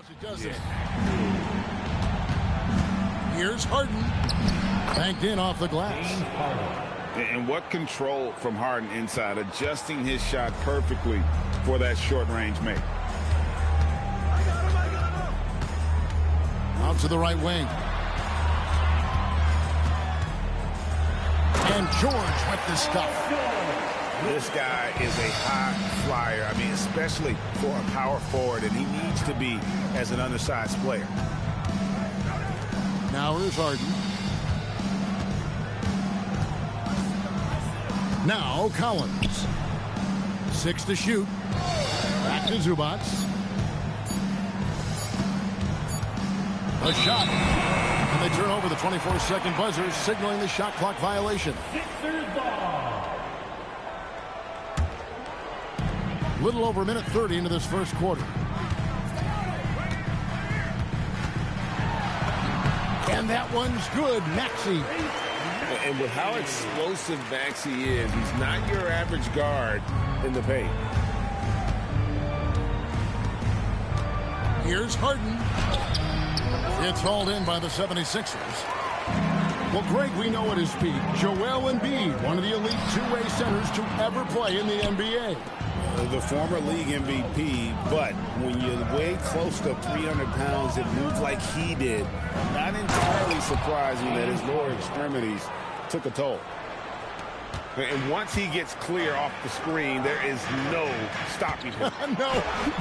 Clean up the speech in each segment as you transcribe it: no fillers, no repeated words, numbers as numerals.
It doesn't. Here's Harden. Banked in off the glass. And what control from Harden inside, adjusting his shot perfectly for that short-range make. Out to the right wing. And George with the stuff. This guy is a high flyer. I mean, especially for a power forward, and he needs to be as an undersized player. Now here's Harden. Now Collins. 6 to shoot. Back to Zubac. A shot. And they turn over the 24-second buzzer, signaling the shot clock violation. Little over a minute 30 into this first quarter. And that one's good. Maxey. And with how explosive Maxey is, he's not your average guard in the paint. Here's Harden. It's hauled in by the 76ers. Well, Greg, we know at his peak, Joel Embiid, one of the elite two-way centers to ever play in the NBA. The former league MVP, but when you weigh close to 300 pounds and move like he did, not entirely surprising that his lower extremities took a toll. And once he gets clear off the screen, there is no stopping him. No,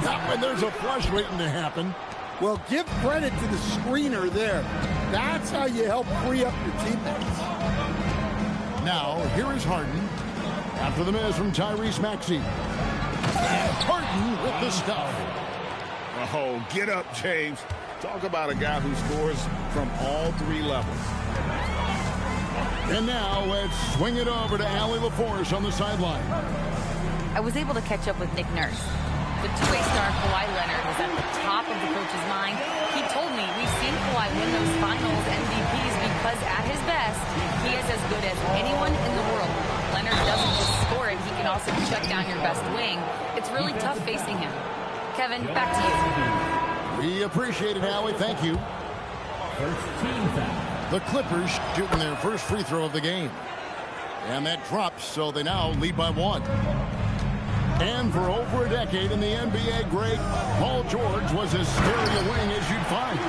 not when there's a flush waiting to happen. Well, give credit to the screener there. That's how you help free up your teammates. Now, here is Harden. After the miss from Tyrese Maxey. And Harden with the stuff. Oh, get up, James. Talk about a guy who scores from all three levels. And now let's swing it over to Allie LaForce on the sideline. I was able to catch up with Nick Nurse. The two-way star Kawhi Leonard was at the top of the coach's mind. He told me we've seen Kawhi win those finals MVPs because at his best, he is as good as anyone in the world. Leonard doesn't just score it, he can also shut down your best wing. It's really tough facing him. Kevin, back to you. We appreciate it, Allie. Thank you. The Clippers shooting their first free throw of the game. And that drops, so they now lead by 1. And for over a decade in the NBA, Greg, Paul George was as scary a wing as you'd find.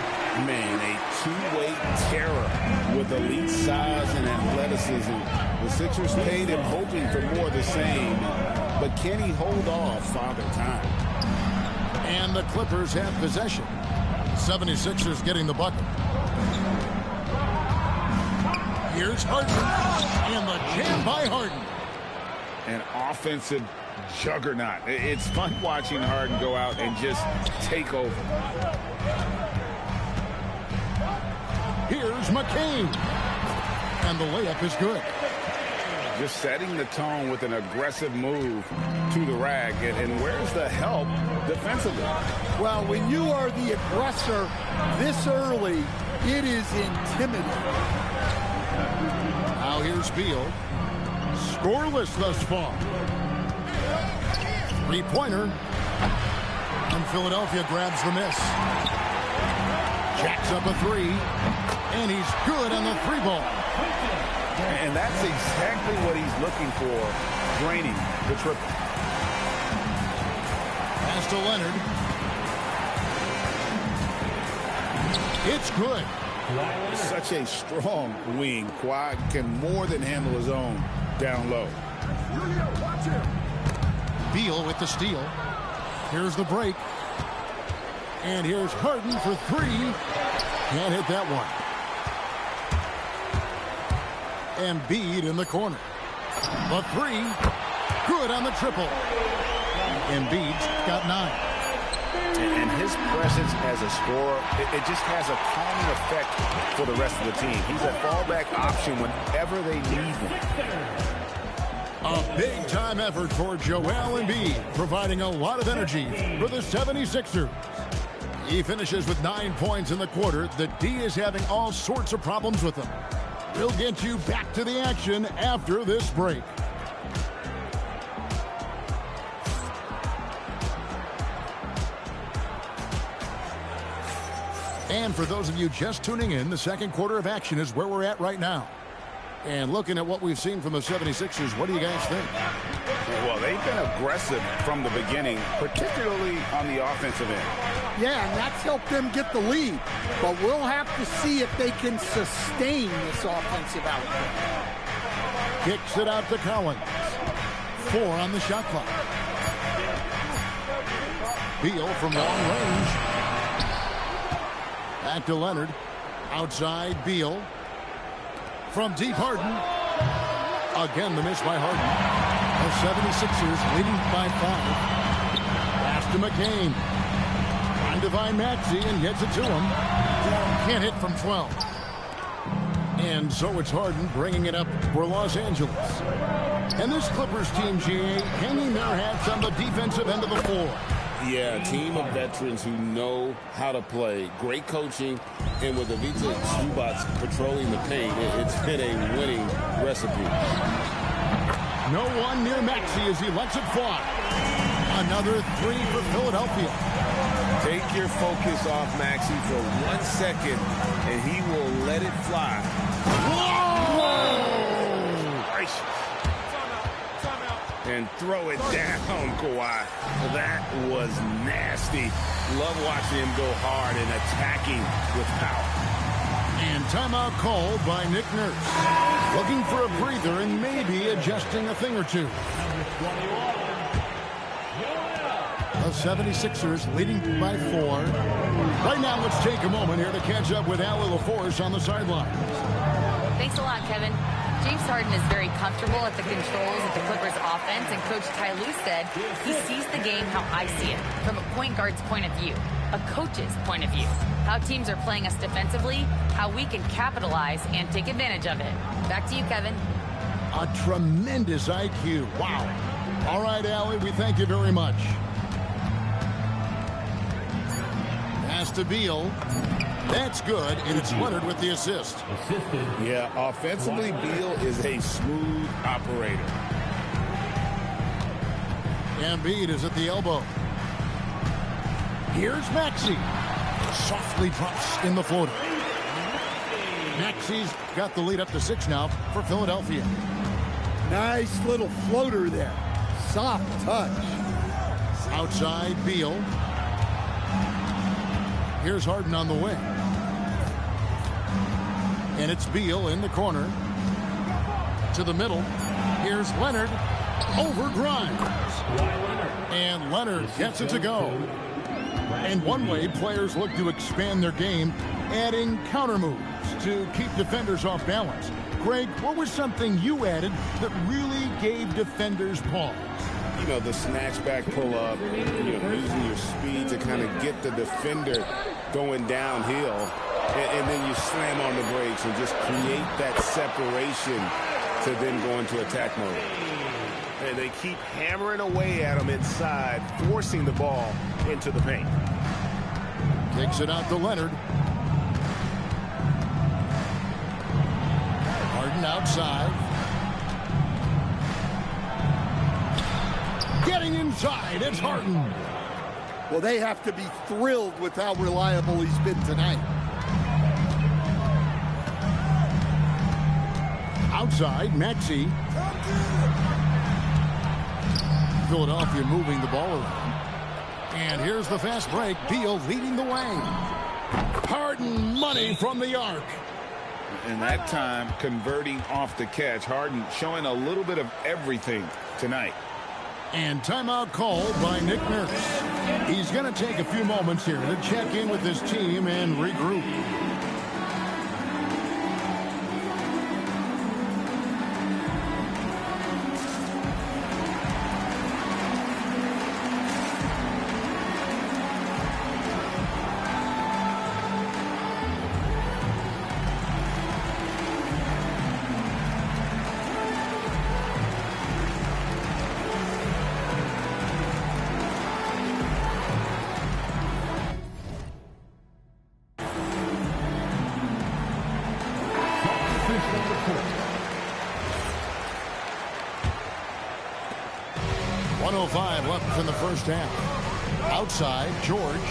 Man, a two-way terror with elite size and athleticism. The Sixers paid him hoping for more of the same, but can he hold off Father Time? And the Clippers have possession. 76ers getting the bucket. Here's Harden. And the jam by Harden. An offensive juggernaut. It's fun watching Harden go out and just take over. Here's McCain. And the layup is good. Just setting the tone with an aggressive move to the rack. And where's the help defensively? Well, when you are the aggressor this early, it is intimidating. Now here's Beal. Scoreless thus far. Three-pointer. And Philadelphia grabs the miss. Jacks up a three. And he's good on the three ball. And that's exactly what he's looking for, draining the triple. Pass to Leonard. It's good. Such a strong wing. Kawhi can more than handle his own down low. Beal with the steal. Here's the break. And here's Harden for three. Can't hit that one. Embiid in the corner. The three. Good on the triple. Embiid's got 9. And his presence as a scorer, it just has a calming effect for the rest of the team. He's a fallback option whenever they need him. A big-time effort for Joel Embiid, providing a lot of energy for the 76ers. He finishes with 9 points in the quarter. The D is having all sorts of problems with him. We'll get you back to the action after this break. And for those of you just tuning in, the second quarter of action is where we're at right now. And looking at what we've seen from the 76ers, what do you guys think? Well, they've been aggressive from the beginning, particularly on the offensive end. Yeah, and that's helped them get the lead. But we'll have to see if they can sustain this offensive output. Kicks it out to Collins. 4 on the shot clock. Beal from long range. Back to Leonard. Outside Beal. From deep, Harden. Again, the miss by Harden. The 76ers leading by 5. Pass to McCain. Trying to find Maxey and gets it to him. Can't hit from 12. And so it's Harden bringing it up for Los Angeles. And this Clippers team, GA, hanging their hats on the defensive end of the floor. Yeah, a team of veterans who know how to play. Great coaching. And with Ivica Zubac patrolling the paint, it's been a winning recipe. No one near Maxey as he lets it fly. Another 3 for Philadelphia. Take your focus off Maxey for 1 second, and he will let it fly. Whoa! Gracious. And throw it down, Kawhi. That was nasty. Love watching him go hard and attacking with power. And timeout called by Nick Nurse. Looking for a breather and maybe adjusting a thing or two. The 76ers leading by 4. Right now, let's take a moment here to catch up with Allie LaForce on the sidelines. Thanks a lot, Kevin. James Harden is very comfortable at the controls of the Clippers offense, and Coach Ty Lue said he sees the game how I see it, from a point guard's point of view, a coach's point of view, how teams are playing us defensively, how we can capitalize and take advantage of it. Back to you, Kevin. A tremendous IQ. Wow. All right, Allie, we thank you very much. Pass to Beal. That's good, and it's Leonard with the assist. Yeah, offensively, Beal is a smooth operator. Embiid is at the elbow. Here's Maxey. Softly drops in the floater. Maxey's got the lead up to 6 now for Philadelphia. Nice little floater there. Soft touch. Outside Beal. Here's Harden on the wing. And it's Beal in the corner. To the middle. Here's Leonard. Over Grimes. And Leonard gets it to go. And one way players look to expand their game, adding counter moves to keep defenders off balance. Greg, what was something you added that really gave defenders pause? You know, the snatch back pull up, using your speed to kind of get the defender going downhill. And then you slam on the brakes and just create that separation to then go into attack mode. And they keep hammering away at them inside, forcing the ball into the paint. Kicks it out to Leonard. Harden outside. Getting inside, it's Harden. Well, they have to be thrilled with how reliable he's been tonight. Outside, Maxey. Philadelphia moving the ball around. And here's the fast break. Beal leading the way. Harden money from the arc. And that time, converting off the catch. Harden showing a little bit of everything tonight. And timeout called by Nick Nurse. He's going to take a few moments here to check in with his team and regroup. Left in the first half. Outside, George.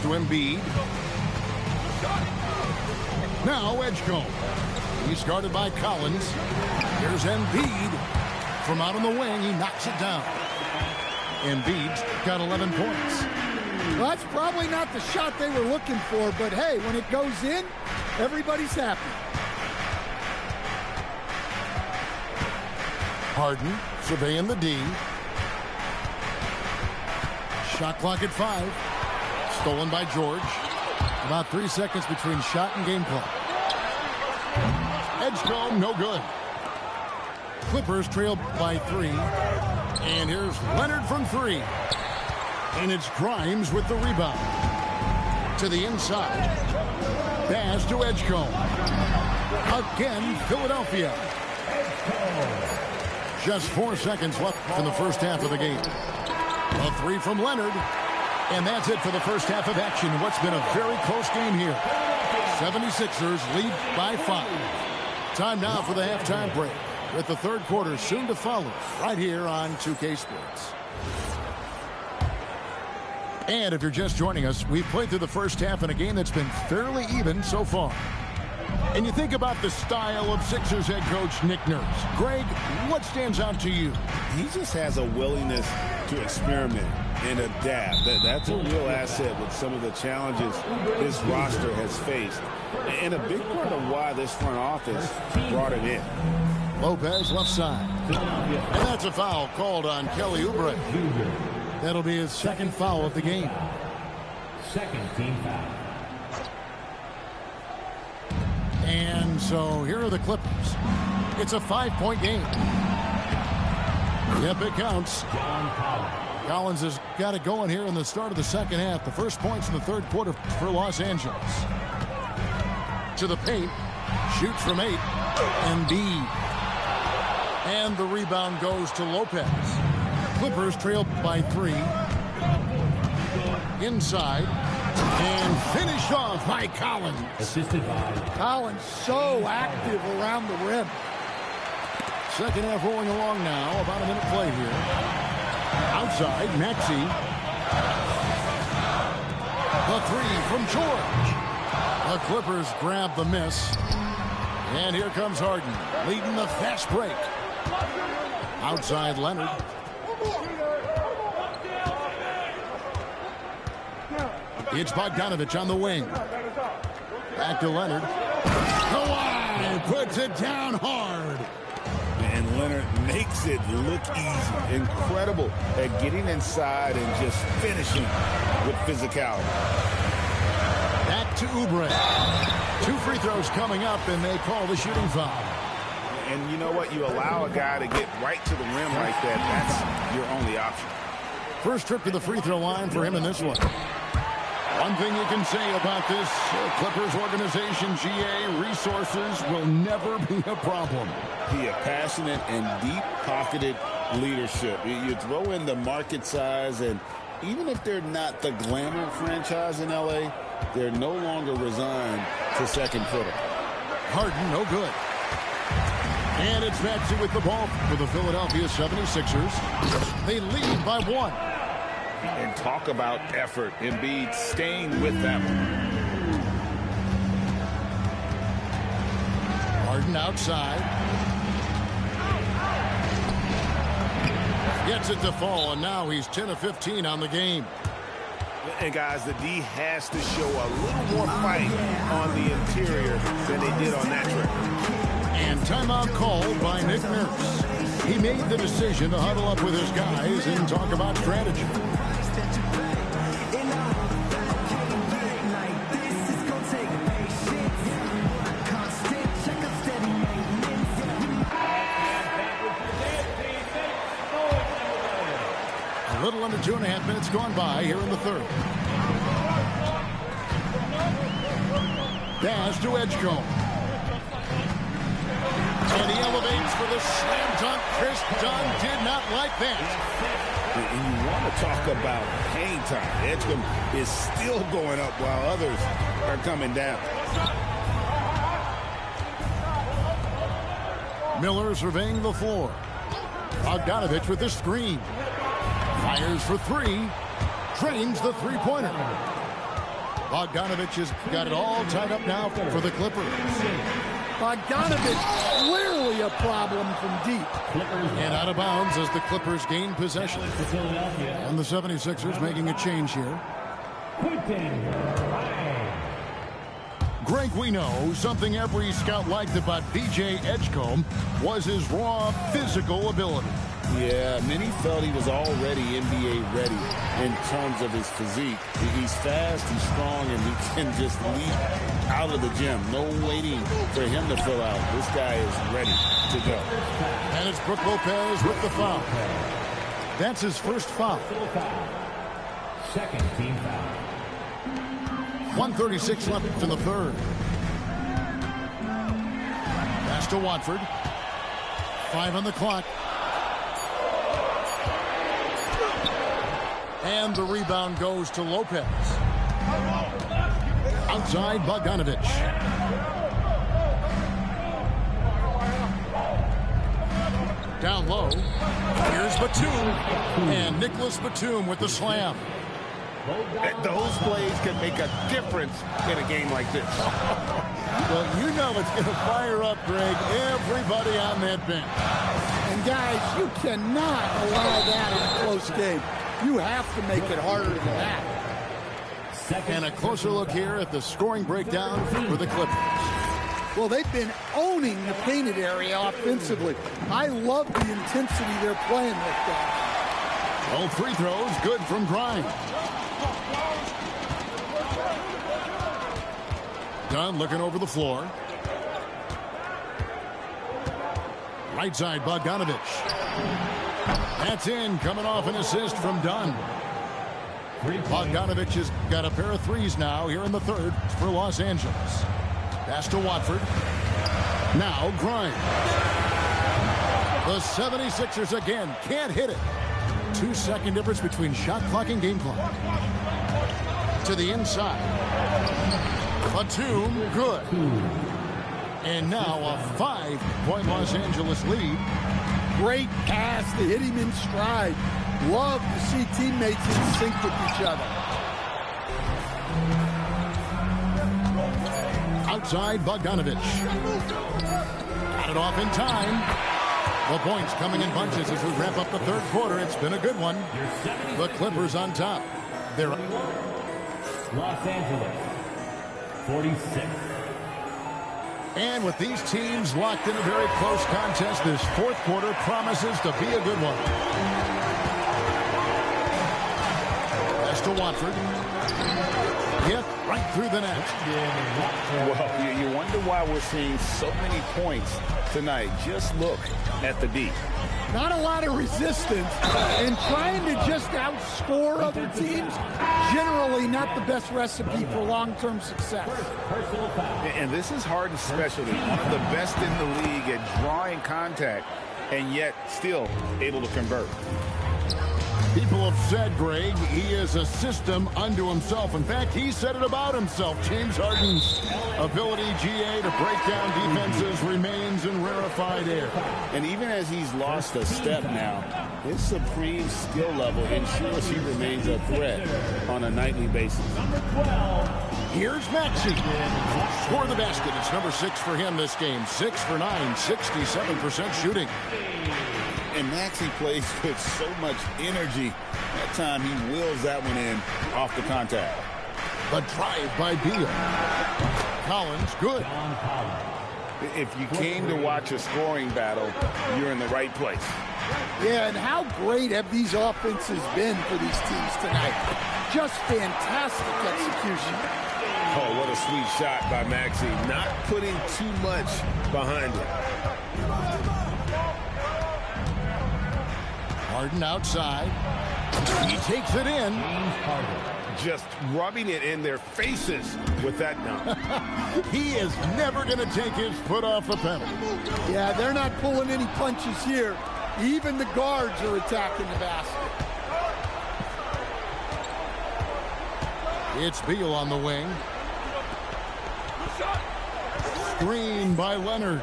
to Embiid. Now Edgecombe. He's guarded by Collins. Here's Embiid. From out on the wing, he knocks it down. Embiid's got 11 points. Well, that's probably not the shot they were looking for, but hey, when it goes in, everybody's happy. Harden surveying the D. Shot clock at 5. Stolen by George. About 3 seconds between shot and game clock. Edgecombe, no good. Clippers trail by 3. And here's Leonard from 3. And it's Grimes with the rebound. To the inside. Pass to Edgecombe. Again, Philadelphia. Just 4 seconds left in the first half of the game. A 3 from Leonard. And that's it for the first half of action. What's been a very close game here. 76ers lead by 5. Time now for the halftime break, with the third quarter soon to follow right here on 2K Sports. And if you're just joining us, we've played through the first half in a game that's been fairly even so far. And you think about the style of Sixers head coach Nick Nurse. Greg, what stands out to you? He just has a willingness to experiment and adapt. That's a real asset with some of the challenges this roster has faced. And a big part of why this front office brought him in. Lopez left side. And that's a foul called on Kelly Oubre. That'll be his second foul of the game. Second team foul. And so here are the Clippers. It's a 5-point game. Yep, it counts. Collins has got it going here in the start of the second half. The first points in the third quarter for Los Angeles. To the paint. Shoots from 8. Embiid. And the rebound goes to Lopez. Clippers trail by 3. Inside. And finished off by Collins. Assisted by Collins, so active around the rim. Second half rolling along now. About a minute play here. Outside, Maxey. The 3 from George. The Clippers grab the miss. And here comes Harden, leading the fast break. Outside, Leonard. It's Bogdanovich on the wing. Back to Leonard. Kawhi puts it down hard. And Leonard makes it look easy. Incredible at getting inside and just finishing with physicality. Back to Oubre. 2 free throws coming up, and they call the shooting foul. And you know what? You allow a guy to get right to the rim like that. That's your only option. First trip to the free throw line for him in this one. One thing you can say about this Clippers organization, GA, resources will never be a problem. He has passionate and deep-pocketed leadership. You throw in the market size, and even if they're not the glamour franchise in L.A., they're no longer resigned to second fiddle. Harden, no good. And it's Maxey with the ball for the Philadelphia 76ers. They lead by 1. And talk about effort. Embiid staying with that one. Harden outside. Gets it to fall, and now he's 10 of 15 on the game. And guys, the D has to show a little more fight on the interior than they did on that trip. And timeout called by Nick Nurse. He made the decision to huddle up with his guys and talk about strategy. A little under 2.5 minutes gone by here in the third. Pass to Edgecombe. And he elevates for the slam dunk. Chris Dunn did not like that. And you want to talk about hang time. Edgecombe is still going up while others are coming down. Miller surveying the floor. Bogdanovich with the screen. Fires for 3. Drains the three-pointer. Bogdanovich has got it all tied up now for the Clippers. Bogdanovich clearly a problem from deep. And out of bounds as the Clippers gain possession. And the 76ers making a change here. Greg, we know something every scout liked about B.J. Edgecombe was his raw physical ability. Yeah, many felt he was already NBA ready in terms of his physique. He's fast, he's strong, and he can just leap out of the gym. No waiting for him to fill out. This guy is ready to go. And it's Brook Lopez with the foul. That's his first foul. Second team foul. 1:36 left in the third. Pass to Watford. 5 on the clock. And the rebound goes to Lopez. Outside Bogdanovich. Down low. Here's Batum. And Nicholas Batum with the slam. Those plays can make a difference in a game like this. Well, you know it's going to fire up, Greg, everybody on that bench. And guys, you cannot allow that in a close game. You have to make it harder than that. And a closer look here at the scoring breakdown for the Clippers. Well, they've been owning the painted area offensively. I love the intensity they're playing with, guys. All free throws good from Grimes. Dunn looking over the floor. Right side, Bogdanovich. That's in, coming off an assist from Dunn. Bogdanovich has got a pair of threes now here in the third for Los Angeles. Pass to Watford. Now Grimes. The 76ers again can't hit it. 2-second difference between shot clock and game clock. To the inside. Batum, good. And now a 5-point Los Angeles lead. Great pass to hit him in stride. Love to see teammates in sync with each other. Outside Bogdanovich. Got it off in time. The points coming in bunches as we wrap up the third quarter. It's been a good one. The Clippers on top. They're Los Angeles, 46. And with these teams locked in a very close contest, this fourth quarter promises to be a good one. Pass to Watford. Hit right through the net. Well, you wonder why we're seeing so many points tonight. Just look at the D. Not a lot of resistance, and trying to just outscore other teams, generally not the best recipe for long-term success. And this is Harden's specialty. One of the best in the league at drawing contact, and yet still able to convert. People have said, Greg, he is a system unto himself. In fact, he said it about himself. James Harden's ability, GA, to break down defenses remains in rarefied air. And even as he's lost a step now, his supreme skill level ensures he remains a threat on a nightly basis. Here's Maxey. Score the basket. It's number 6 for him this game. 6 for 9, 67% shooting. And Maxey plays with so much energy. That time he wheels that one in off the contact. The drive by Beal. Collins, good. If you came to watch a scoring battle, you're in the right place. Yeah, and how great have these offenses been for these teams tonight? Just fantastic execution. Oh, what a sweet shot by Maxey. Not putting too much behind it. Harden outside. He takes it in. Just rubbing it in their faces with that dunk. He is never going to take his foot off the pedal. Yeah, they're not pulling any punches here. Even the guards are attacking the basket. It's Beal on the wing. Screen by Leonard.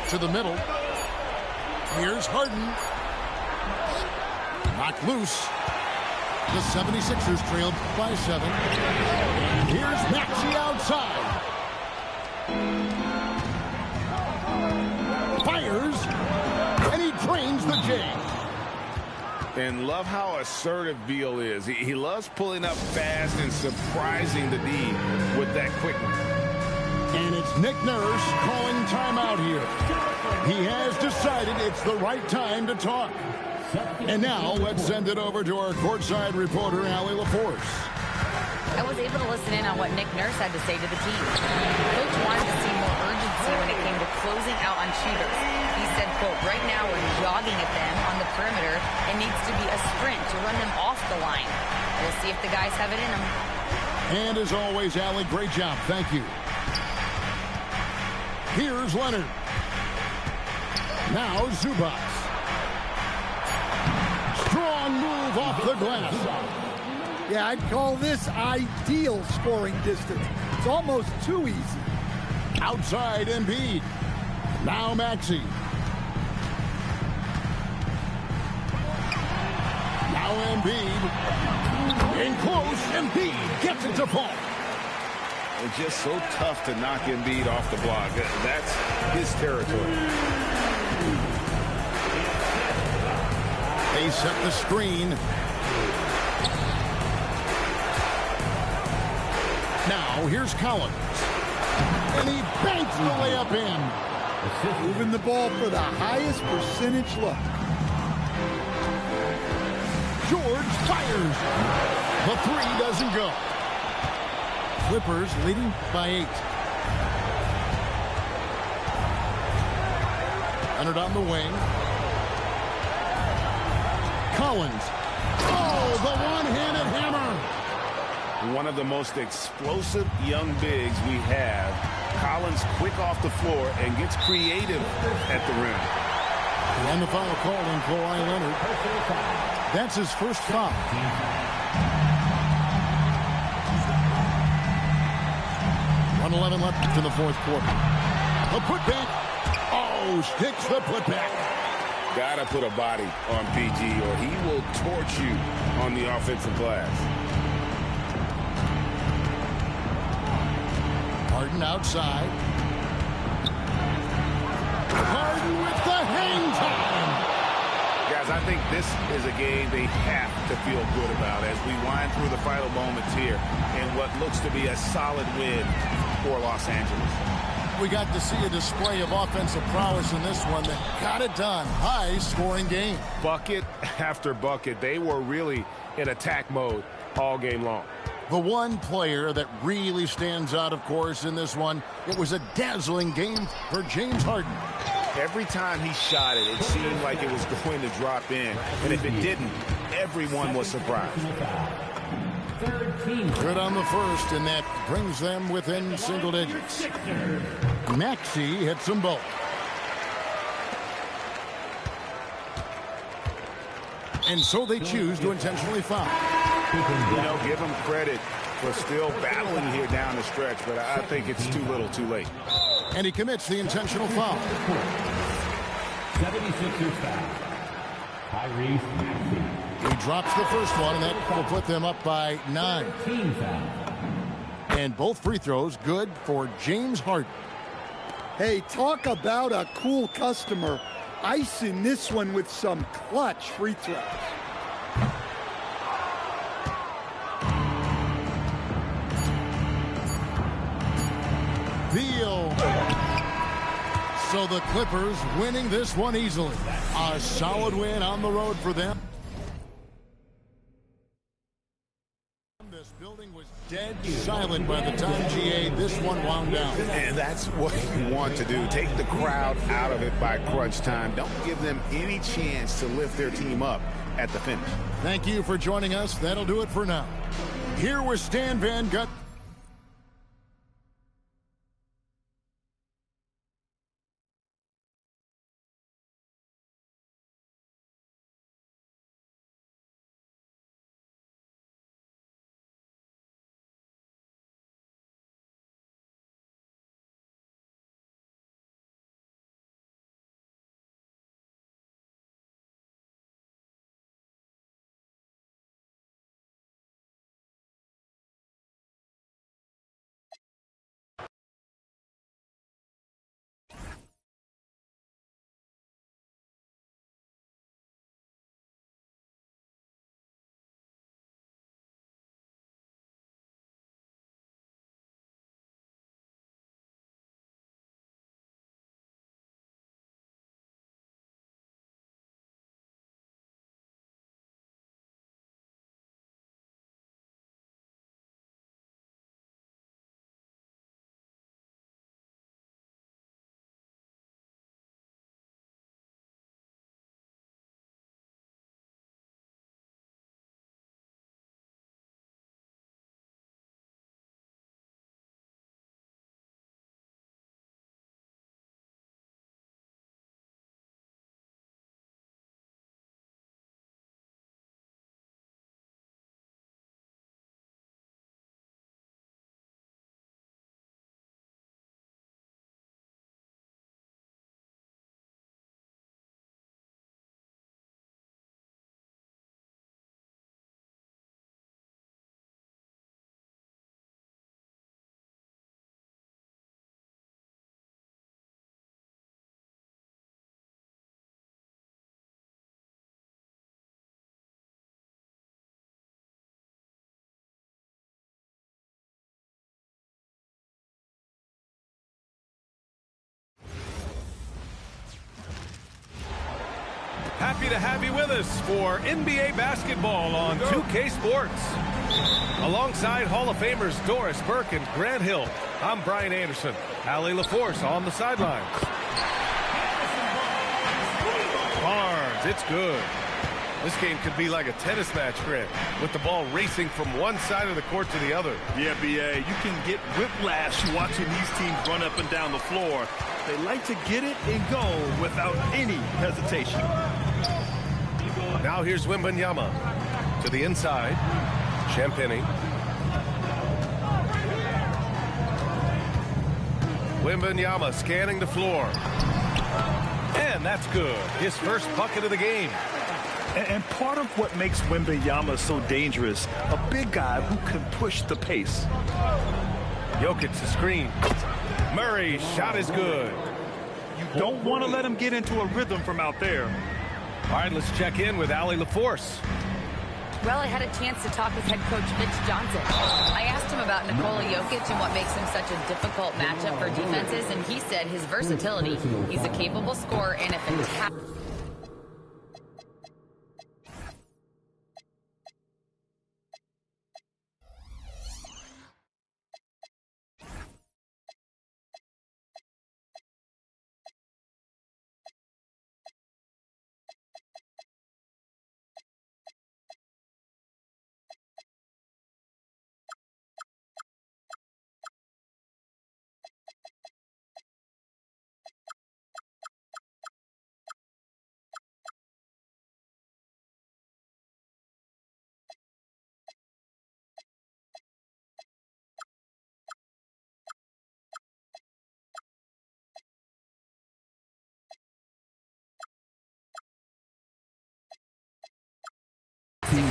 To the middle. Here's Harden. Knocked loose. The 76ers trailed by 7. And here's Maxey outside. Fires, and he drains the J. And love how assertive Beal is. He loves pulling up fast and surprising the D with that quickness. And it's Nick Nurse calling timeout here. He has decided it's the right time to talk. And now let's send it over to our courtside reporter, Allie LaForce. I was able to listen in on what Nick Nurse had to say to the team. Coach wanted to see more urgency when it came to closing out on shooters. He said, quote, right now we're jogging at them on the perimeter. It needs to be a sprint to run them off the line. We'll see if the guys have it in them. And as always, Allie, great job. Thank you. Here's Leonard. Now Zubac. Strong move off the glass. Yeah, I'd call this ideal scoring distance. It's almost too easy. Outside Embiid. Now Maxey. Now Embiid. In close, Embiid gets it to fall. It's just so tough to knock Embiid off the block. That's his territory. They set the screen. Now here's Collins. And he banks the layup in. Moving the ball for the highest percentage look. George fires. The 3 doesn't go. Clippers leading by 8. Leonard on the wing. Collins. Oh, the one-handed hammer. One of the most explosive young bigs we have. Collins quick off the floor and gets creative at the rim. And the foul call on Kawhi Leonard. That's his first foul. 1:11 left in the fourth quarter. A putback. Oh, hits the putback. Gotta put a body on PG or he will torch you on the offensive glass. Harden outside. Harden with the hang time. Guys, I think this is a game they have to feel good about as we wind through the final moments here in what looks to be a solid win for Los Angeles. We got to see a display of offensive prowess in this one that got it done. High-scoring game. Bucket after bucket. They were really in attack mode all game long. The one player that really stands out, of course, in this one, it was a dazzling game for James Harden. Every time he shot it, it seemed like it was going to drop in. And if it didn't, everyone was surprised. Good on the first, and that brings them within single digits. Maxey hits them both. And so they choose to intentionally foul. You know, give him credit for still battling here down the stretch, but I think it's too little too late. And he commits the intentional foul. 76ers foul. Tyrese Maxey. He drops the first one, and that will put them up by 9. And both free throws good for James Harden. Hey, talk about a cool customer. Icing this one with some clutch free throws. Beal. So the Clippers winning this one easily. A solid win on the road for them. This building was dead silent by the time GA this one wound down. And that's what you want to do. Take the crowd out of it by crunch time. Don't give them any chance to lift their team up at the finish. Thank you for joining us. That'll do it for now. Here was Stan Van Gut. to have you with us for NBA basketball on 2K Sports. Alongside Hall of Famers Doris Burke and Grant Hill, I'm Brian Anderson. Allie LaForce on the sidelines. Barnes, it's good. This game could be like a tennis match, Grant, with the ball racing from one side of the court to the other. Yeah, B.A., you can get whiplash watching these teams run up and down the floor. They like to get it and go without any hesitation. Now here's Wembanyama to the inside. Champagny. Wembanyama scanning the floor. And that's good. His first bucket of the game. And part of what makes Wembanyama so dangerous, a big guy who can push the pace. Jokic the screen. Murray's shot is good. You don't want to let him get into a rhythm from out there. All right, let's check in with Allie LaForce. Well, I had a chance to talk with head coach Mitch Johnson. I asked him about Nikola Jokic and what makes him such a difficult matchup for defenses, and he said his versatility. He's a capable scorer and a fantastic...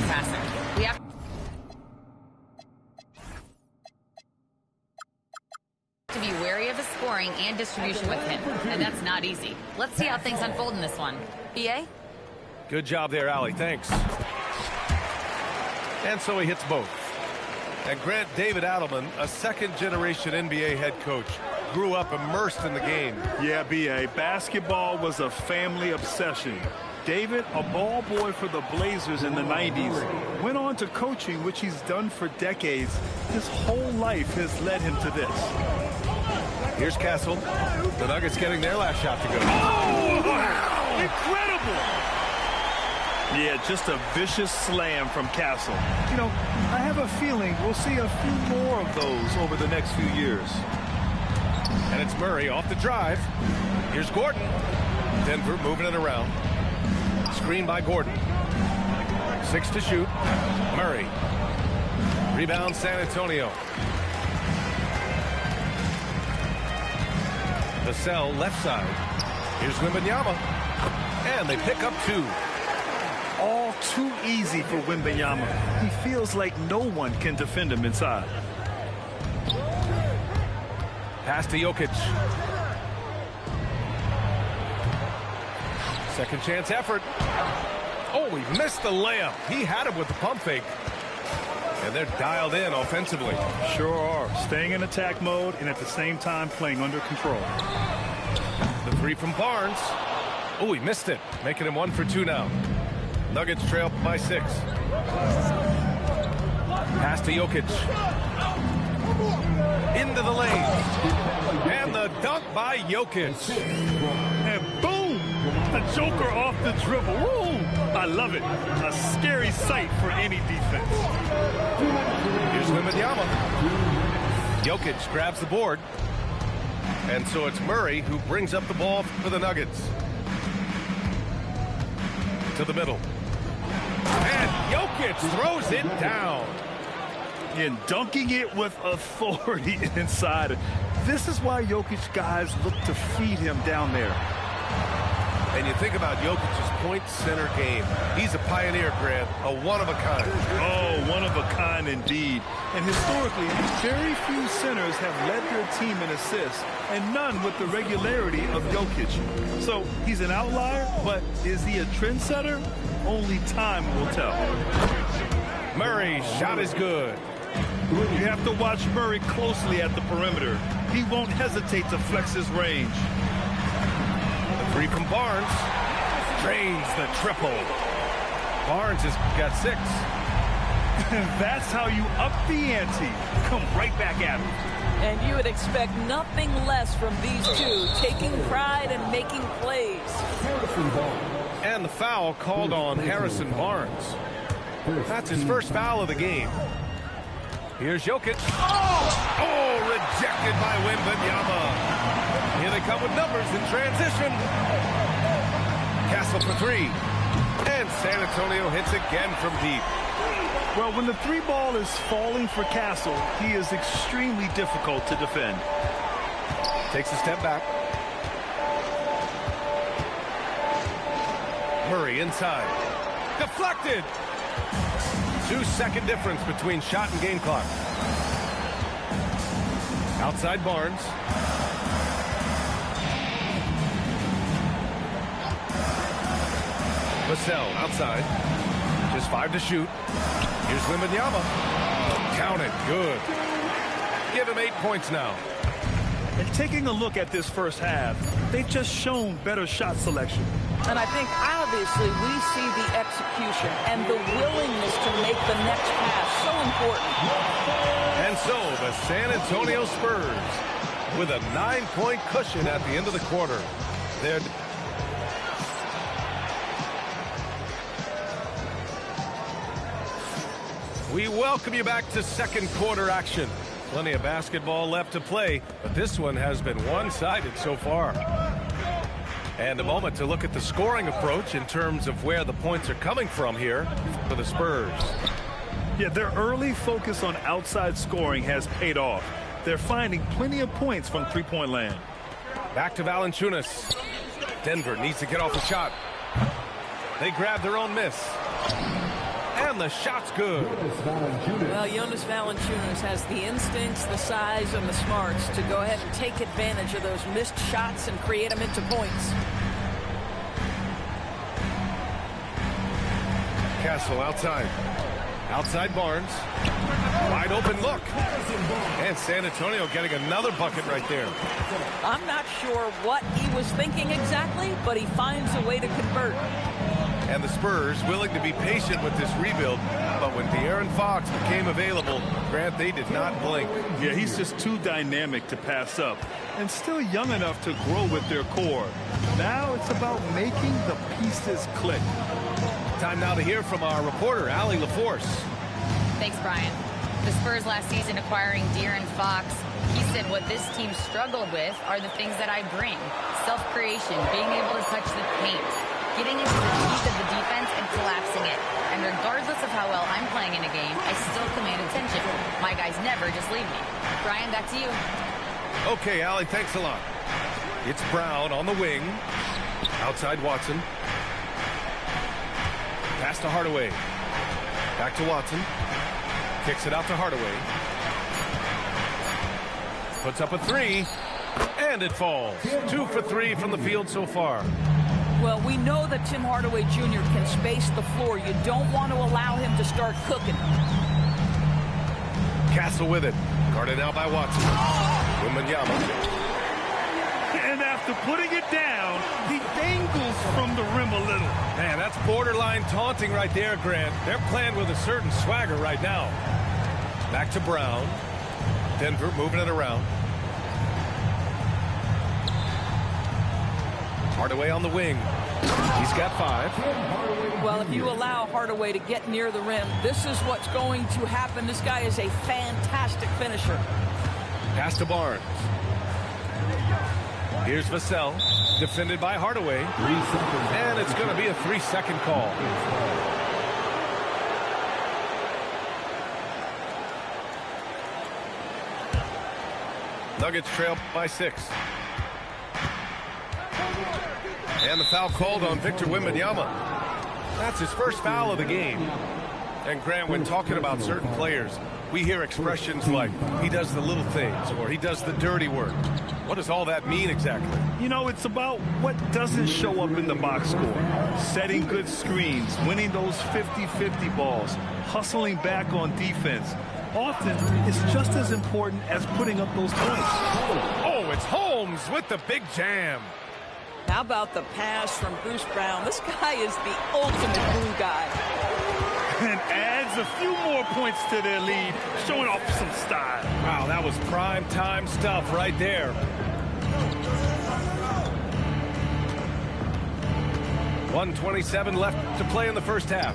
passer. We have to be wary of his scoring and distribution with him, and that's not easy. Let's see how things unfold in this one. BA? Good job there, Allie. Thanks. And so he hits both. And Grant, David Adelman, a second-generation NBA head coach, grew up immersed in the game. Yeah, B.A., basketball was a family obsession. David, a ball boy for the Blazers in the 90s, went on to coaching, which he's done for decades. His whole life has led him to this. Here's Castle. The Nuggets getting their last shot to go. Oh, wow. Incredible! Yeah, just a vicious slam from Castle. You know, I have a feeling we'll see a few more of those over the next few years. And it's Murray off the drive. Here's Gordon. Denver moving it around. Screen by Gordon. 6 to shoot. Murray. Rebound San Antonio. Vassell left side. Here's Wembanyama. And they pick up 2. All too easy for Wembanyama. He feels like no one can defend him inside. Pass to Jokic. Second chance effort. Oh, he missed the layup. He had him with the pump fake. And they're dialed in offensively. Sure are. Staying in attack mode and at the same time playing under control. The 3 from Barnes. Oh, he missed it. Making him 1 for 2 now. Nuggets trail by 6. Pass to Jokic. Into the lane. And the dunk by Jokic. And boom! A joker off the dribble. Woo! I love it. A scary sight for any defense. Here's Wembanyama. Jokic grabs the board. And so it's Murray who brings up the ball for the Nuggets. To the middle. And Jokic throws it down. And dunking it with authority inside. This is why Jokic guys look to feed him down there. And you think about Jokic's point center game. He's a pioneer, Grant, a one-of-a-kind. Oh, one-of-a-kind indeed. And historically, very few centers have led their team in assists, and none with the regularity of Jokic. So he's an outlier, but is he a trendsetter? Only time will tell. Murray's shot is good. You have to watch Murray closely at the perimeter. He won't hesitate to flex his range. The 3 from Barnes. Drains the triple. Barnes has got 6. That's how you up the ante. Come right back at him. And you would expect nothing less from these two, taking pride and making plays. And the foul called on Harrison Barnes. That's his first foul of the game. Here's Jokic. Oh, rejected by Wembanyama. Here they come with numbers in transition. Castle for 3. And San Antonio hits again from deep. Well, when the 3 ball is falling for Castle, he is extremely difficult to defend. Takes a step back. Murray inside. Deflected. 2-second difference between shot and game clock. Outside Barnes. Vassell outside. Just 5 to shoot. Here's Wembanyama. Count it. Good. Give him 8 points now. And taking a look at this first half, they've just shown better shot selection. And I think, obviously, we see the execution and the willingness to make the next pass so important. And so, the San Antonio Spurs, with a 9-point cushion at the end of the quarter. We welcome you back to second quarter action. Plenty of basketball left to play, but this one has been one-sided so far. And a moment to look at the scoring approach in terms of where the points are coming from here for the Spurs. Yeah, their early focus on outside scoring has paid off. They're finding plenty of points from three-point land. Back to Valanciunas. Denver needs to get off the shot. They grab their own miss. And the shot's good. Well, Jonas Valanciunas has the instincts, the size, and the smarts to go ahead and take advantage of those missed shots and create them into points. Castle outside. Outside Barnes. Wide open look. And San Antonio getting another bucket right there. I'm not sure what he was thinking exactly, but he finds a way to convert. And the Spurs willing to be patient with this rebuild, but when De'Aaron Fox became available, Grant, they did not blink. Yeah, he's just too dynamic to pass up and still young enough to grow with their core. Now it's about making the pieces click. Time now to hear from our reporter, Allie LaForce. Thanks, Brian. The Spurs last season acquiring De'Aaron Fox, he said what this team struggled with are the things that I bring. Self-creation, being able to touch the paint, getting into the teeth of the defense and collapsing it. And regardless of how well I'm playing in a game, I still command attention. My guys never just leave me. Brian, back to you. Okay, Allie, thanks a lot. It's Brown on the wing. Outside Watson. Pass to Hardaway. Back to Watson. Kicks it out to Hardaway. Puts up a 3. And it falls. 2 for 3 from the field so far. Well, we know that Tim Hardaway Jr. can space the floor. You don't want to allow him to start cooking. Castle with it. Guarded now by Watson. Wembanyama. And after putting it down, he dangles from the rim a little. Man, that's borderline taunting right there, Grant. They're playing with a certain swagger right now. Back to Brown. Denver moving it around. Hardaway on the wing. He's got 5. Well, if you allow Hardaway to get near the rim, this is what's going to happen. This guy is a fantastic finisher. Pass to Barnes. Here's Vassell, defended by Hardaway. 3 seconds. And it's going to be a 3-second call. Nuggets trail by 6. And the foul called on Victor Wembanyama. That's his first foul of the game. And Grant, when talking about certain players, we hear expressions like, he does the little things, or he does the dirty work. What does all that mean exactly? You know, it's about what doesn't show up in the box score. Setting good screens, winning those 50-50 balls, hustling back on defense. Often, it's just as important as putting up those points. Oh, it's Holmes with the big jam. How about the pass from Bruce Brown? This guy is the ultimate glue guy. And adds a few more points to their lead, showing off some style. Wow, that was prime time stuff right there. 1:27 left to play in the first half.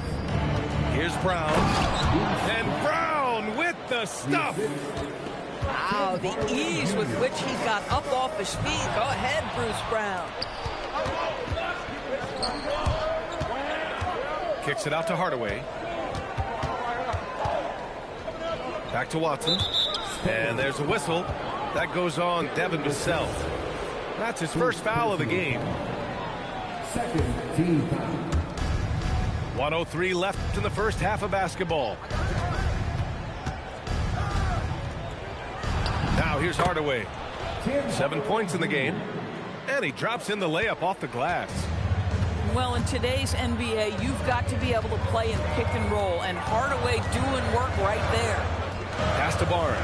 Here's Brown. And Brown with the stuff. Wow, the ease with which he got up off his feet. Go ahead, Bruce Brown. Kicks it out to Hardaway. Back to Watson. And there's a whistle. That goes on Devin Vassell. That's his first foul of the game. Second team foul. 1:03 left in the first half of basketball. Now here's Hardaway. 7 points in the game. And he drops in the layup off the glass. Well, in today's NBA, you've got to be able to play in pick and roll, and Hardaway doing work right there. Pass to Barnes.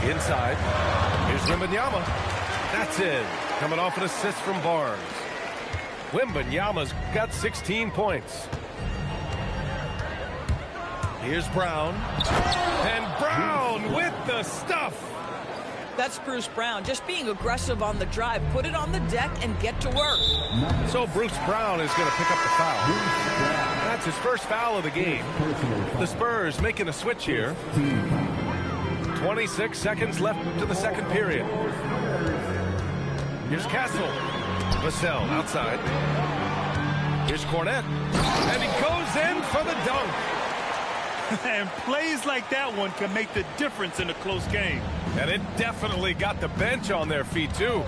Inside. Here's Wembanyama. That's in. Coming off an assist from Barnes. Wembanyama's got 16 points. Here's Brown. And Brown with the stuff. That's Bruce Brown, just being aggressive on the drive. Put it on the deck and get to work. So Bruce Brown is going to pick up the foul. That's his first foul of the game. The Spurs making a switch here. 26 seconds left to the second period. Here's Castle. Vassell outside. Here's Cornette. And he goes in for the dunk. And plays like that one can make the difference in a close game. And it definitely got the bench on their feet, too.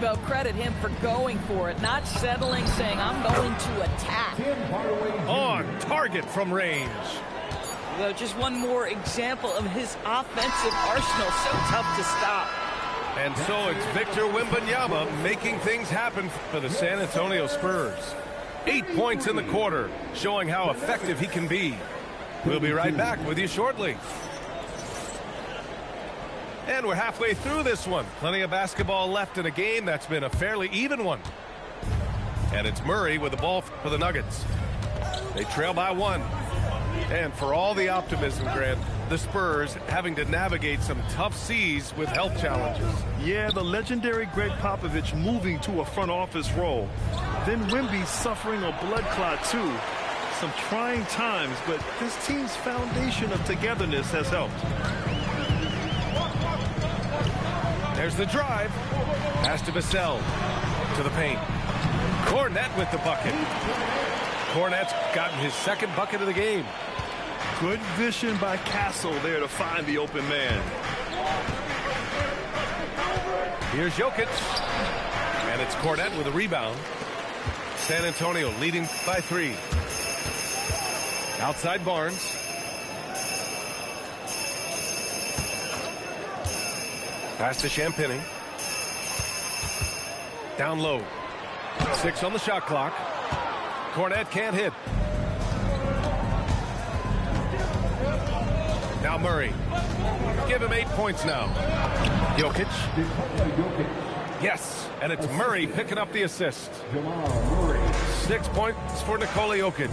Well, credit him for going for it, not settling, saying, I'm going to attack. On target from range. Well, just one more example of his offensive arsenal. So tough to stop. And so it's Victor Wembanyama making things happen for the San Antonio Spurs. 8 points in the quarter, showing how effective he can be. We'll be right back with you shortly. And we're halfway through this one. Plenty of basketball left in a game that's been a fairly even one. And it's Murray with the ball for the Nuggets. They trail by 1. And for all the optimism, Grant, the Spurs having to navigate some tough seas with health challenges. Yeah, the legendary Greg Popovich moving to a front office role. Then Wemby suffering a blood clot, too. Some trying times, but this team's foundation of togetherness has helped. There's the drive. Pass to Vassell. To the paint. Cornette with the bucket. Cornette's gotten his second bucket of the game. Good vision by Castle there to find the open man. Here's Jokic. And it's Cornette with a rebound. San Antonio leading by 3. Outside Barnes. Pass to Champagny. Down low. 6 on the shot clock. Cornette can't hit. Now Murray. Give him 8 points now. Jokic. Yes, and it's Murray picking up the assist. 6 points for Nikola Jokic.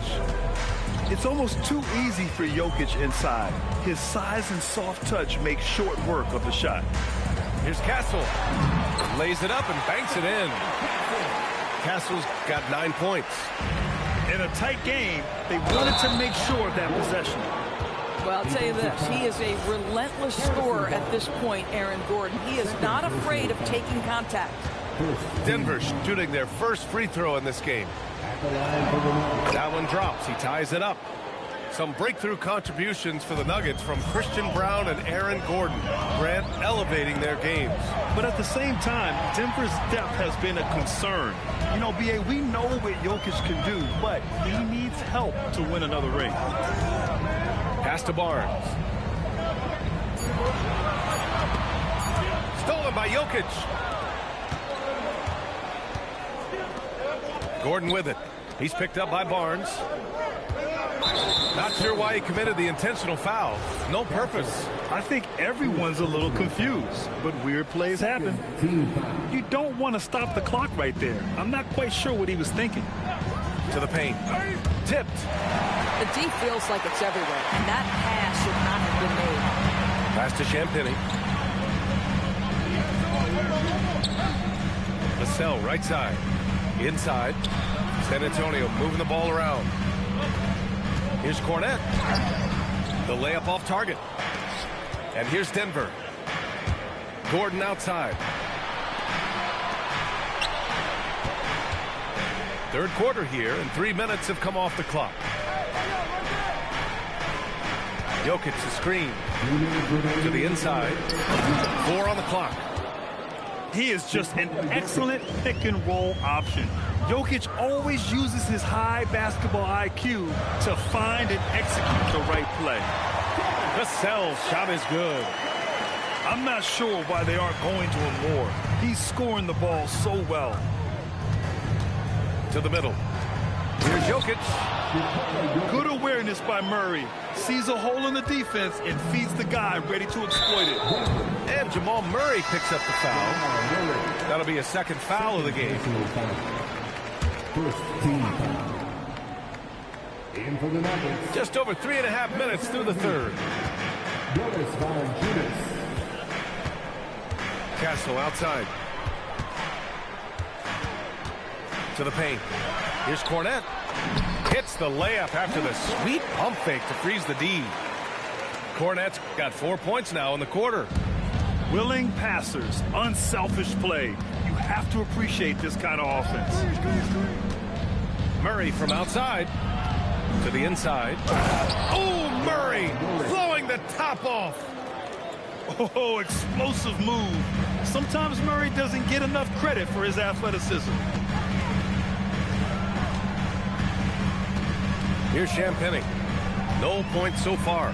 It's almost too easy for Jokic inside. His size and soft touch make short work of the shot. Here's Castle. Lays it up and banks it in. Castle's got 9 points. In a tight game, they wanted to make sure of that possession. Well, I'll tell you this. He is a relentless scorer at this point, Aaron Gordon. He is not afraid of taking contact. Denver shooting their first free throw in this game. That one drops. He ties it up. Some breakthrough contributions for the Nuggets from Christian Brown and Aaron Gordon. Grant elevating their games. But at the same time, Denver's depth has been a concern. You know, B.A., we know what Jokic can do, but he needs help to win another ring. Pass to Barnes. Stolen by Jokic. Gordon with it. He's picked up by Barnes. Not sure why he committed the intentional foul. No purpose. I think everyone's a little confused, but weird plays happen. You don't want to stop the clock right there. I'm not quite sure what he was thinking. To the paint. Tipped. The D feels like it's everywhere, and that pass should not have been made. Pass to Champagny. Vassell, right side. Inside. San Antonio moving the ball around. Here's Cornette. The layup off target. And here's Denver. Gordon outside. Third quarter here, and 3 minutes have come off the clock. Jokic the screen. To the inside. 4 on the clock. He is just an excellent pick-and-roll option. Jokic always uses his high basketball IQ to find and execute the right play. Vassell's shot is good. I'm not sure why they aren't going to him more. He's scoring the ball so well. To the middle. Here's Jokic. Good awareness by Murray. Sees a hole in the defense and feeds the guy ready to exploit it. And Jamal Murray picks up the foul. That'll be a second foul of the game. First team foul. In for the Nuggets. Just over 3.5 minutes through the third. Jonas Valanciunas. Castle outside. To the paint. Here's Cornette. Hits the layup after the sweet pump fake to freeze the D. Cornette's got 4 points now in the quarter. Willing passers, unselfish play. You have to appreciate this kind of offense. Murray from outside to the inside. Oh, Murray blowing the top off. Oh, explosive move. Sometimes Murray doesn't get enough credit for his athleticism. Here's Champagny. No points so far.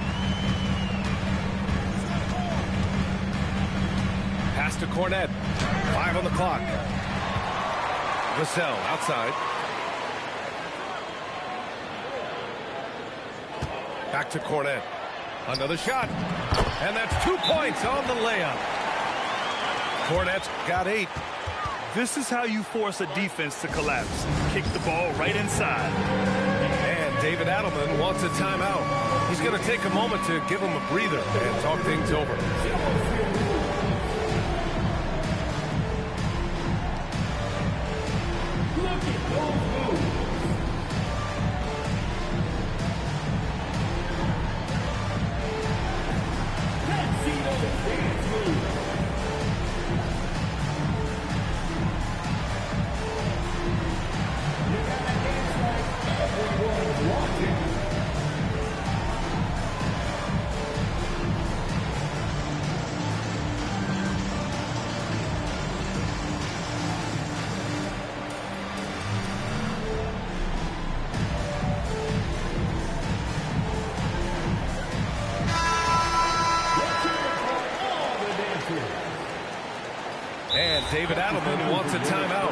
Pass to Cornette. 5 on the clock. Vassell outside. Back to Cornette. Another shot. And that's 2 points on the layup. Cornette's got 8. This is how you force a defense to collapse. Kick the ball right inside. And David Adelman wants a timeout. He's going to take a moment to give him a breather and talk things over. Look at those moves. Let's see those dance moves. You gotta dance like everyone's watching. And David Adelman wants a timeout.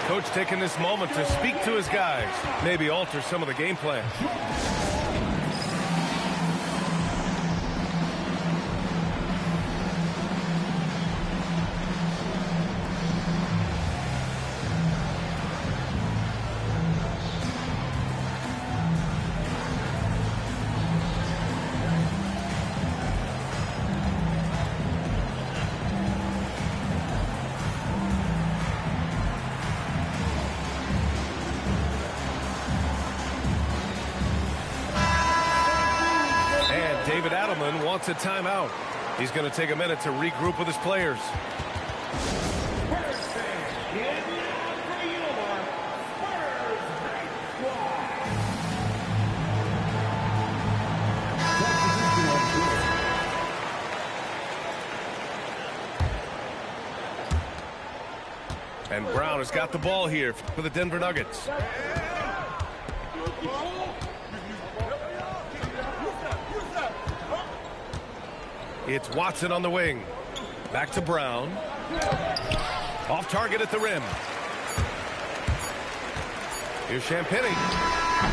Coach taking this moment to speak to his guys, maybe alter some of the game plan. David Adelman wants a timeout. He's going to take a minute to regroup with his players. And Brown has got the ball here for the Denver Nuggets. It's Watson on the wing. Back to Brown. Off target at the rim. Here's Champagny.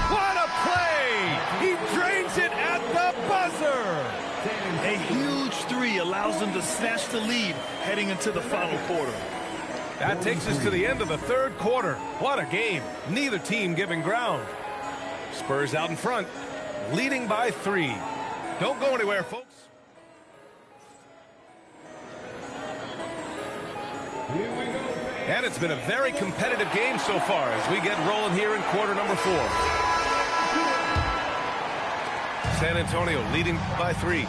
What a play! He drains it at the buzzer. A huge three allows them to snatch the lead heading into the final quarter. That takes us to the end of the third quarter. What a game. Neither team giving ground. Spurs out in front, leading by 3. Don't go anywhere, folks. And it's been a very competitive game so far as we get rolling here in quarter number 4. San Antonio leading by 3.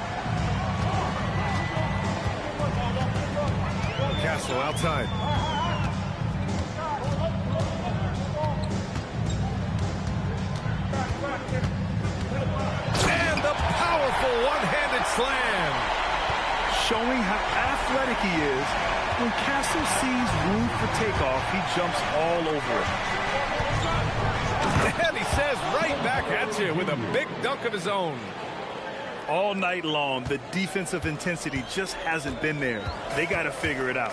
Castle outside. And the powerful one-handed slam. Showing how athletic he is, when Castle sees room for takeoff, he jumps all over it. And he says right back at you with a big dunk of his own. All night long, the defensive intensity just hasn't been there. They got to figure it out.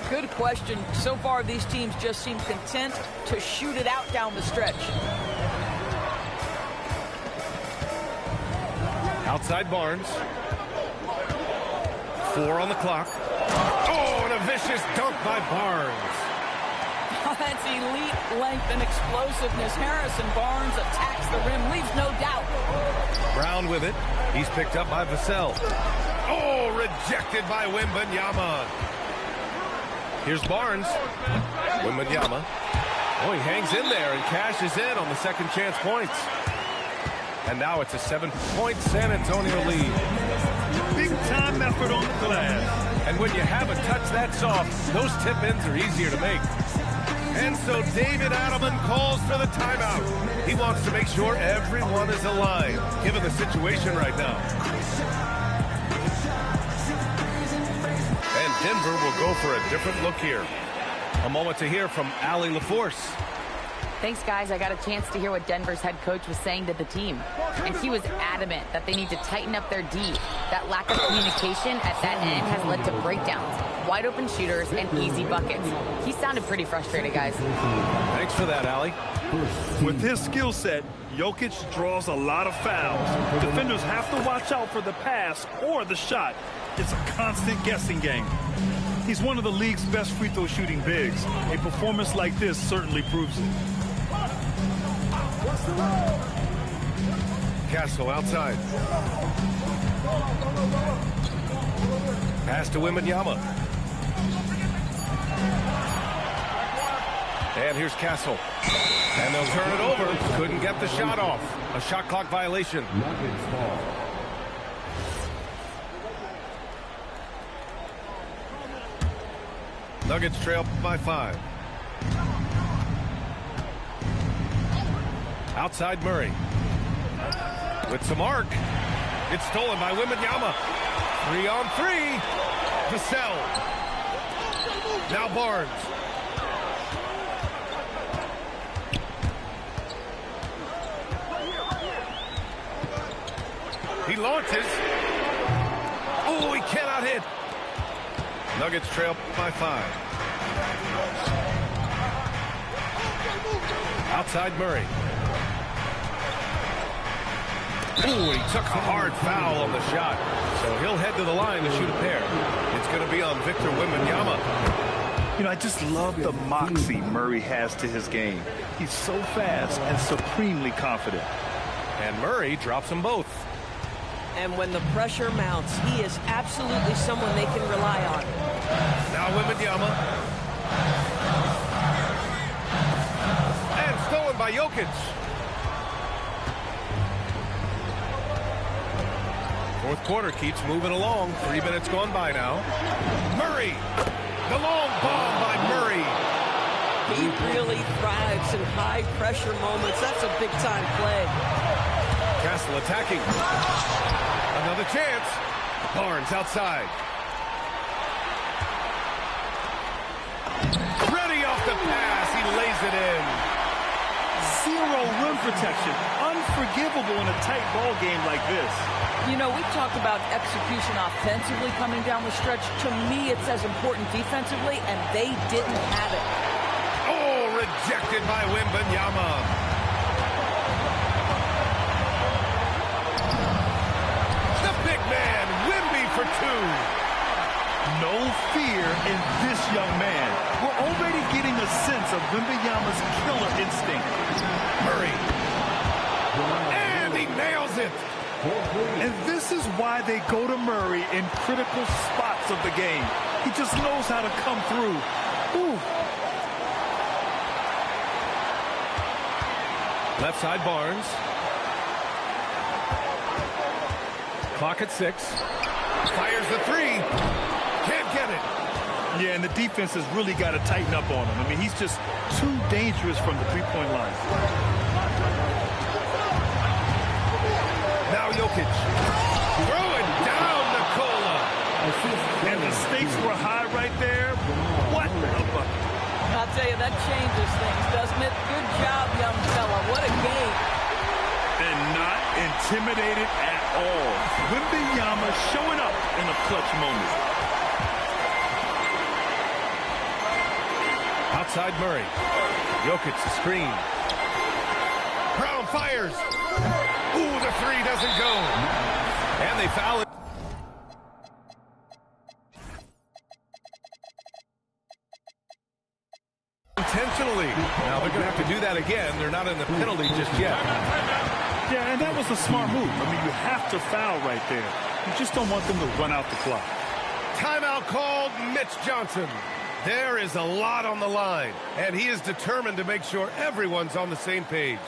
Good question. So far, these teams just seem content to shoot it out down the stretch. Outside Barnes. 4 on the clock. Oh, and a vicious dunk by Barnes. That's elite length and explosiveness. Harrison Barnes attacks the rim, leaves no doubt. Brown with it. He's picked up by Vassell. Oh, rejected by Wembanyama. Here's Barnes. Wembanyama. Oh, he hangs in there and cashes in on the second chance points. And now it's a 7-point San Antonio lead. Big time effort on the glass. And when you have a touch that soft, those tip-ins are easier to make. And so David Adelman calls for the timeout. He wants to make sure everyone is aligned, given the situation right now. And Denver will go for a different look here. A moment to hear from Allie LaForce. Thanks, guys. I got a chance to hear what Denver's head coach was saying to the team. And he was adamant that they need to tighten up their D. That lack of communication at that end has led to breakdowns, wide open shooters, and easy buckets. He sounded pretty frustrated, guys. Thanks for that, Allie. With his skill set, Jokic draws a lot of fouls. Defenders have to watch out for the pass or the shot. It's a constant guessing game. He's one of the league's best free throw shooting bigs. A performance like this certainly proves it. Castle outside. Pass to Wembanyama. And here's Castle. And they'll turn it over. Couldn't get the shot off. A shot clock violation. Nuggets trail by 5. Outside Murray. With some arc. It's stolen by Wembanyama. 3-on-3. Vassell. Now Barnes. He launches. Oh, he cannot hit. Nuggets trail by 5. Outside Murray. Ooh, he took a hard foul on the shot. So he'll head to the line to shoot a pair. It's going to be on Victor Wembanyama. You know, I just love the moxie Murray has to his game. He's so fast and supremely confident. And Murray drops them both. And when the pressure mounts, he is absolutely someone they can rely on. Now Wembanyama. And stolen by Jokic. Fourth quarter keeps moving along. 3 minutes gone by now. Murray. The long bomb by Murray. He really thrives in high-pressure moments. That's a big-time play. Castle attacking. Another chance. Barnes outside. Ready off the pass. He lays it in. Zero rim protection. Unforgivable in a tight ball game like this. You know, we've talked about execution offensively coming down the stretch. To me, it's as important defensively, and they didn't have it. Oh, rejected by Wembanyama. No fear in this young man. We're already getting a sense of Wembanyama's killer instinct. Murray. And he nails it. And this is why they go to Murray in critical spots of the game. He just knows how to come through. Ooh. Left side Barnes. Clock at 6. Fires the 3. Can't get it. Yeah, and the defense has really got to tighten up on him. I mean, he's just too dangerous from the three-point line. Now Jokic. Throwing down Nikola. And the stakes were high right there. What a bucket. I'll tell you, that changes things, doesn't it? Good job, young fella. What a game. And not intimidated at all. Wembanyama showing up in a clutch moment. Outside Murray. Jokic the screen. Brown fires. Ooh, the 3 doesn't go. And they foul it. Intentionally. Now they're going to have to do that again. They're not in the penalty just yet. Yeah, and that was a smart move. I mean, you have to foul right there. You just don't want them to run out the clock. Timeout called. Mitch Johnson. There is a lot on the line, and he is determined to make sure everyone's on the same page.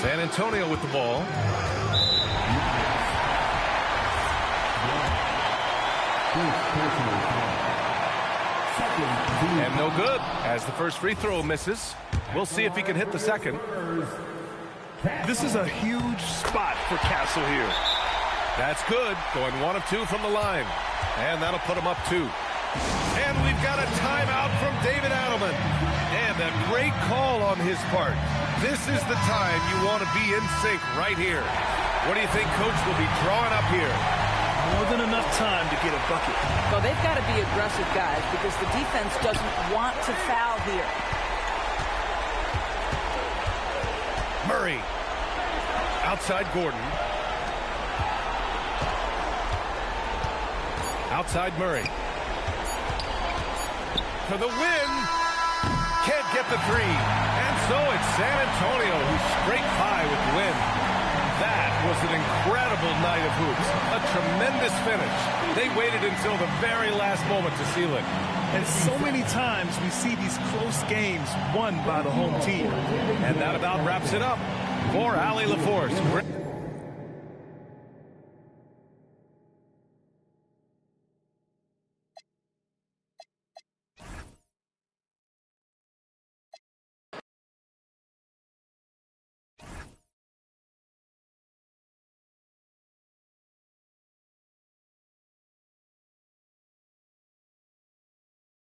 San Antonio with the ball. And no good as the first free throw misses. We'll see if he can hit the second. This is a huge spot for Castle here. That's good. Going 1 of 2 from the line. And that'll put him up 2. And we've got a timeout from David Adelman. And a great call on his part. This is the time you want to be in sync right here. What do you think Coach will be drawing up here? More than enough time to get a bucket. Well, they've got to be aggressive, guys, because the defense doesn't want to foul here. Murray. Outside Gordon. Outside Murray. For the win. Can't get the 3. And so it's San Antonio who scraped by with the win. That was an incredible night of hoops. A tremendous finish. They waited until the very last moment to seal it. And so many times we see these close games won by the home team. And that about wraps it up for Allie LaForce.